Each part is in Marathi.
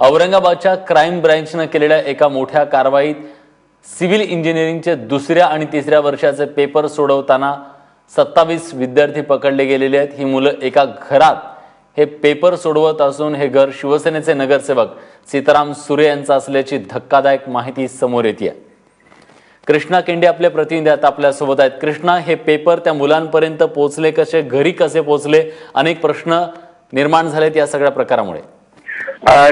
औरंगाबादच्या क्राईम ब्रँचने केलेल्या एका मोठ्या कारवाईत सिव्हिल इंजिनिअरिंगचे दुसऱ्या आणि तिसऱ्या वर्षाचे पेपर सोडवताना 27 विद्यार्थी पकडले गेलेले आहेत। ही मुलं एका घरात हे पेपर सोडवत असून हे घर शिवसेनेचे नगरसेवक सीताराम सुरे यांचं असल्याची धक्कादायक माहिती समोर येते आहे। कृष्णा केंडे आपले प्रतिनिधी आता आपल्या सोबत आहेत। कृष्णा, हे पेपर त्या मुलांपर्यंत पोहोचले कसे, घरी कसे पोहोचले? अनेक प्रश्न निर्माण झालेत या सगळ्या प्रकारामुळे।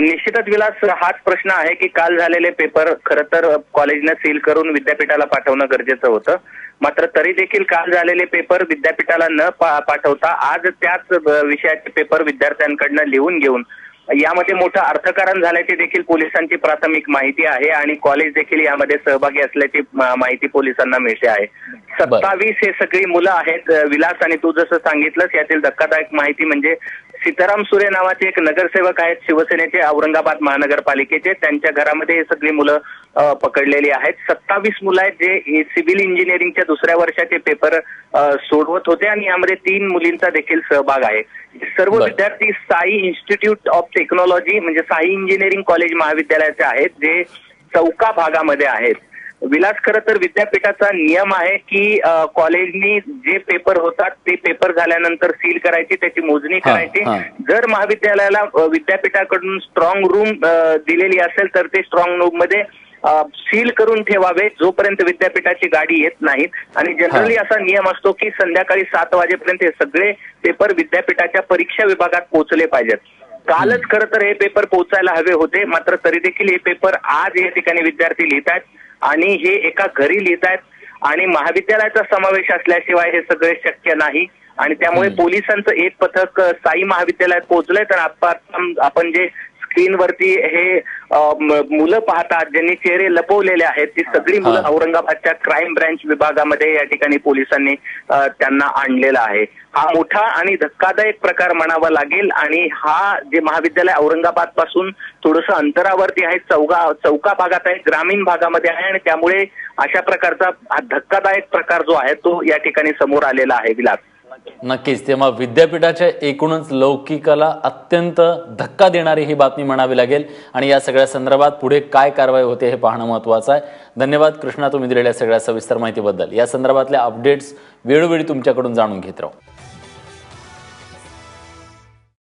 निश्चितच विलास, हाच प्रश्न आहे की काल झालेले पेपर खरं तर कॉलेजने सील करून विद्यापीठाला पाठवणं गरजेचं होतं, मात्र तरी देखील काल झालेले पेपर विद्यापीठाला न पाठवता आज त्याच विषयाचे पेपर विद्यार्थ्यांकडून लिहून घेऊन यामध्ये मोठं अर्थकारण झाल्याची देखील पोलिसांची प्राथमिक माहिती आहे आणि कॉलेज देखील यामध्ये सहभागी असल्याची माहिती पोलिसांना मिळते आहे। 27 हे सगळी मुलं आहेत विलास, आणि तू जसं सांगितलंस यातील धक्कादायक माहिती म्हणजे सीताराम सुरे नावाचे एक नगरसेवक आहेत शिवसेनेचे औरंगाबाद महानगरपालिकेचे, त्यांच्या घरामध्ये हे सगळी मुलं पकडलेली आहेत। 27 मुलं आहेत जे सिव्हिल इंजिनिअरिंगच्या दुसऱ्या वर्षाचे पेपर सोडवत होते आणि यामध्ये 3 मुलींचा देखील सहभाग आहे। सर्व विद्यार्थी साई इन्स्टिट्यूट ऑफ टेक्नॉलॉजी म्हणजे साई इंजिनिअरिंग कॉलेज महाविद्यालयाचे आहेत, जे चौका भागामध्ये आहेत। विलास, खरं तर विद्यापीठाचा नियम आहे की कॉलेजनी जे पेपर होतात ते पेपर झाल्यानंतर सील करायची, त्याची मोजणी करायची। जर महाविद्यालयाला विद्यापीठाकडून स्ट्रॉंग रूम दिलेली असेल तर ते स्ट्रॉंग रूम मध्ये सील करून ठेवावे जोपर्यंत विद्यापीठाची गाडी येत नाहीत। आणि जनरली असा नियम असतो की संध्याकाळी 7 वाजेपर्यंत हे सगळे पेपर विद्यापीठाच्या परीक्षा विभागात पोहोचले पाहिजेत। कालच खरं तर हे पेपर पोहोचायला हवे होते, मात्र तरी देखील हे पेपर आज या ठिकाणी विद्यार्थी लिहित आहेत आणि हे एका घरी लिहित आहेत आणि महाविद्यालयाचा समावेश असल्याशिवाय हे सगळे शक्य नाही। आणि त्यामुळे पोलिसांचं एक पथक साई महाविद्यालयात पोहोचलंय। तर आपण जे स्क्रीनवरती हे मुलं पाहतात ज्यांनी चेहरे लपवलेले आहेत, ती सगळी मुलं औरंगाबादच्या क्राईम ब्रँच विभागामध्ये या ठिकाणी पोलिसांनी त्यांना आणलेला आहे। हा मोठा आणि धक्कादायक प्रकार म्हणावा लागेल आणि हा जे महाविद्यालय औरंगाबाद पासून थोडंसं अंतरावरती आहे, चौका भागात आहे, ग्रामीण भागामध्ये आहे आणि त्यामुळे अशा प्रकारचा हा धक्कादायक प्रकार जो आहे तो या ठिकाणी समोर आलेला आहे। विलास, नक्कीच तेव्हा विद्यापीठाच्या एकूणच लौकिकाला अत्यंत धक्का देणारी ही बातमी म्हणावी लागेल आणि या सगळ्या संदर्भात पुढे काय कारवाई होते हे पाहणं महत्त्वाचं आहे। धन्यवाद कृष्णा, तुम्ही दिलेल्या सगळ्या सविस्तर माहितीबद्दल। या संदर्भातल्या अपडेट्स वेळोवेळी तुमच्याकडून जाणून घेत राहू।